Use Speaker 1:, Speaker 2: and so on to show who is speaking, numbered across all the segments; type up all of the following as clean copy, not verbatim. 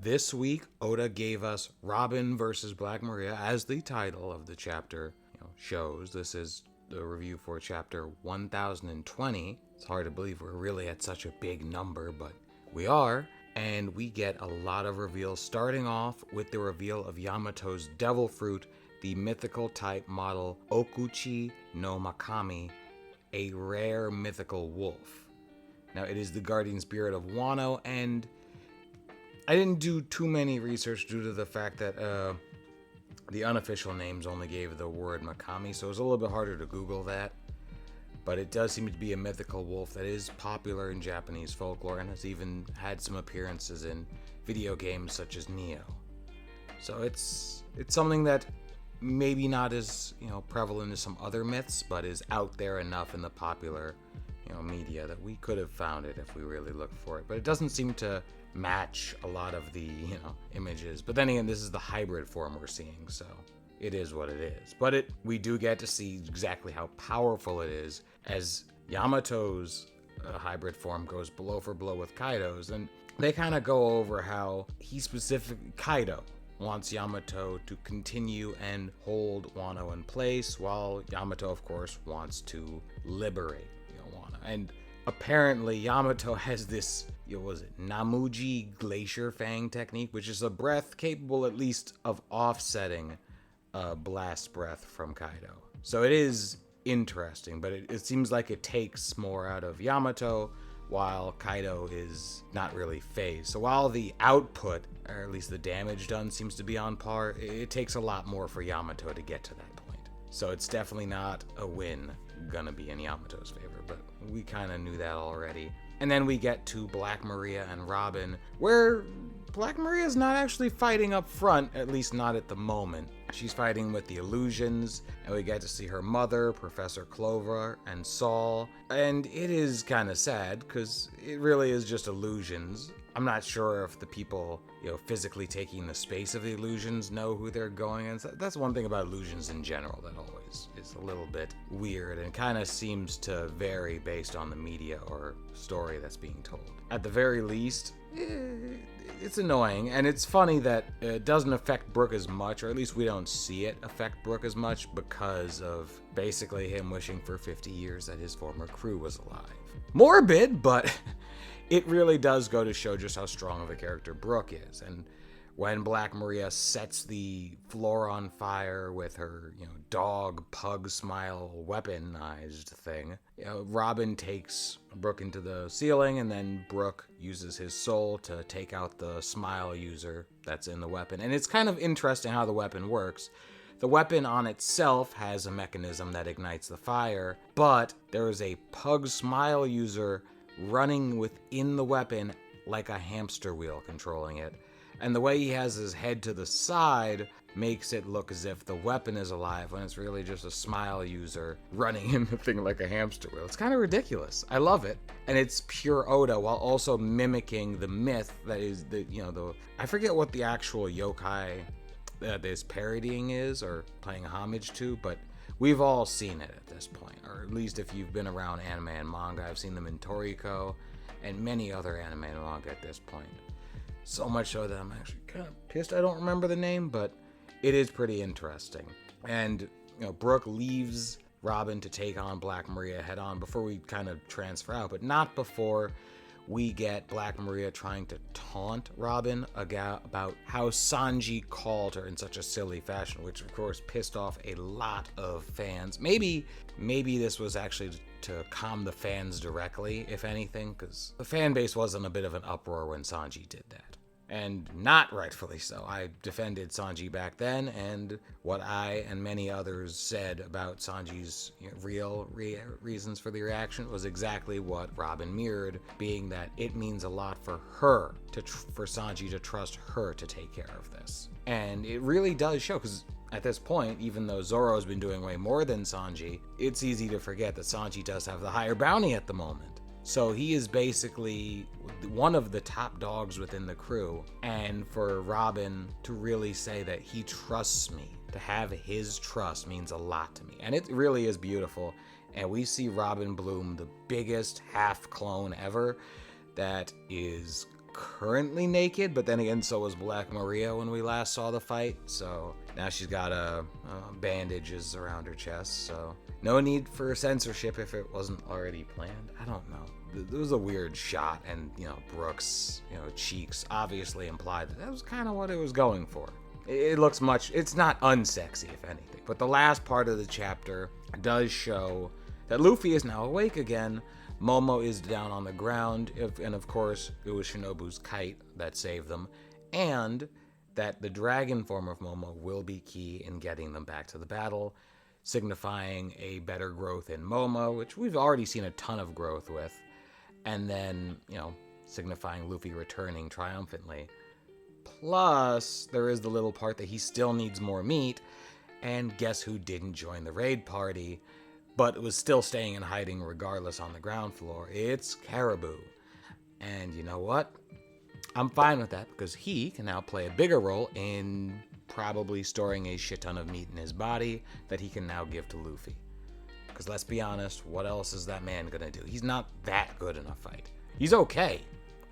Speaker 1: This week, Oda gave us Robin versus Black Maria as the title of the chapter shows. This is the review for chapter 1020. It's hard to believe we're really at such a big number, but we are. And we get a lot of reveals, starting off with the reveal of Yamato's Devil Fruit, the mythical type model Okuchi no Makami, a rare mythical wolf. Now, it is the guardian spirit of Wano, and I didn't do too many research due to the fact that the unofficial names only gave the word Makami, so it was a little bit harder to Google that. But it does seem to be a mythical wolf that is popular in Japanese folklore and has even had some appearances in video games such as Neo. So it's something that maybe not as prevalent as some other myths, but is out there enough in the popular media that we could have found it if we really looked for it. But it doesn't seem to match a lot of the images. But then again, this is the hybrid form we're seeing, so it is what it is. But we do get to see exactly how powerful it is as Yamato's hybrid form goes blow for blow with Kaido's, and they kind of go over how Kaido wants Yamato to continue and hold Wano in place, while Yamato, of course, wants to liberate Wano. And apparently Yamato has this, Namuji Glacier Fang technique, which is a breath capable at least of offsetting a blast breath from Kaido. So it is interesting, but it seems like it takes more out of Yamato, while Kaido is not really phased. So while the output, or at least the damage done, seems to be on par, it takes a lot more for Yamato to get to that point. So it's definitely not a win gonna be in Yamato's favor, but we kind of knew that already. And then we get to Black Maria and Robin, where Black Maria is not actually fighting up front, at least not at the moment. She's fighting with the illusions, and we get to see her mother, Professor Clover, and Saul. And it is kind of sad, because it really is just illusions. I'm not sure if the people, physically taking the space of the illusions know who they're going against. That's one thing about illusions in general that always is a little bit weird and kind of seems to vary based on the media or story that's being told. At the very least, it's annoying, and it's funny that it doesn't affect Brook as much, or at least we don't see it affect Brook as much, because of basically him wishing for 50 years that his former crew was alive. Morbid, but it really does go to show just how strong of a character Brook is. And when Black Maria sets the floor on fire with her, dog pug smile weaponized thing, Robin takes Brook into the ceiling, and then Brook uses his soul to take out the smile user that's in the weapon. And it's kind of interesting how the weapon works. The weapon on itself has a mechanism that ignites the fire, but there is a pug smile user running within the weapon like a hamster wheel controlling it. And the way he has his head to the side makes it look as if the weapon is alive when it's really just a smile user running in the thing like a hamster wheel. It's kind of ridiculous. I love it. And it's pure Oda while also mimicking the myth that is I forget what the actual yokai that this parodying is or paying homage to, but we've all seen it at this point, or at least if you've been around anime and manga. I've seen them in Toriko and many other anime and manga at this point. So much so that I'm actually kind of pissed I don't remember the name, but it is pretty interesting. And, Brook leaves Robin to take on Black Maria head on before we kind of transfer out, but not before we get Black Maria trying to taunt Robin about how Sanji called her in such a silly fashion, which of course pissed off a lot of fans. Maybe this was actually to calm the fans directly, if anything, because the fan base was in a bit of an uproar when Sanji did that. And not rightfully so. I defended Sanji back then, and what I and many others said about Sanji's real reasons for the reaction was exactly what Robin mirrored, being that it means a lot for her, for Sanji to trust her to take care of this. And it really does show, because at this point, even though Zoro's been doing way more than Sanji, it's easy to forget that Sanji does have the higher bounty at the moment. So he is basically one of the top dogs within the crew, and for Robin to really say that he trusts me, to have his trust means a lot to me. And it really is beautiful. And we see Robin bloom, the biggest half clone ever, that is currently naked, but then again, so was Black Maria when we last saw the fight. So now she's got bandages around her chest. So no need for censorship if it wasn't already planned. I don't know. There was a weird shot, and Brooks, cheeks obviously implied that was kind of what it was going for. It looks it's not unsexy, if anything. But the last part of the chapter does show that Luffy is now awake again. Momo is down on the ground, and of course, it was Shinobu's kite that saved them, and that the dragon form of Momo will be key in getting them back to the battle, signifying a better growth in Momo, which we've already seen a ton of growth with, and then, signifying Luffy returning triumphantly. Plus, there is the little part that he still needs more meat, and guess who didn't join the raid party, but was still staying in hiding regardless on the ground floor? It's Caribou. And you know what? I'm fine with that, because he can now play a bigger role in probably storing a shit ton of meat in his body that he can now give to Luffy. Because let's be honest, what else is that man gonna do? He's not that good in a fight. He's okay.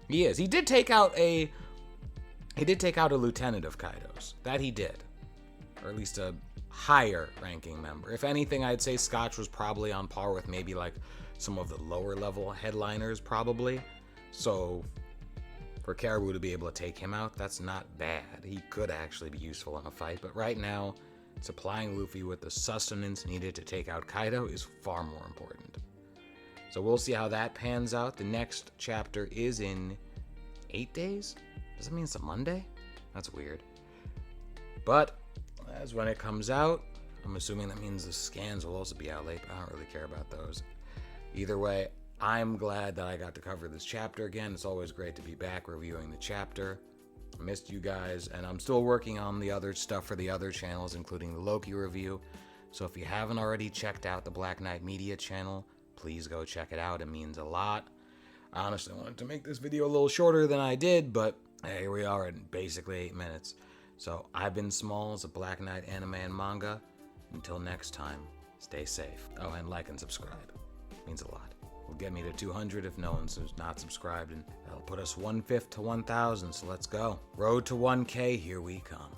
Speaker 1: He is. He did take out a lieutenant of Kaido's. That he did. Or at least a higher ranking member. If anything, I'd say Scotch was probably on par with maybe like some of the lower level headliners probably. So for Caribou to be able to take him out, that's not bad. He could actually be useful in a fight, but right now supplying Luffy with the sustenance needed to take out Kaido is far more important. So we'll see how that pans out. The next chapter is in 8 days? Does that mean it's a Monday? That's weird. But as when it comes out, I'm assuming that means the scans will also be out late, but I don't really care about those. Either way, I'm glad that I got to cover this chapter again. It's always great to be back reviewing the chapter. I missed you guys, and I'm still working on the other stuff for the other channels, including the Loki review. So if you haven't already checked out the Black Knight Media channel, please go check it out. It means a lot. I honestly wanted to make this video a little shorter than I did, but here we are in basically 8 minutes. So I've been Smalls of Black Knight Anime and Manga. Until next time, stay safe. Oh, and like and subscribe. It means a lot. Will get me to 200 if no one's not subscribed, and that'll put us 1/5 to 1,000, so let's go. Road to 1K, here we come.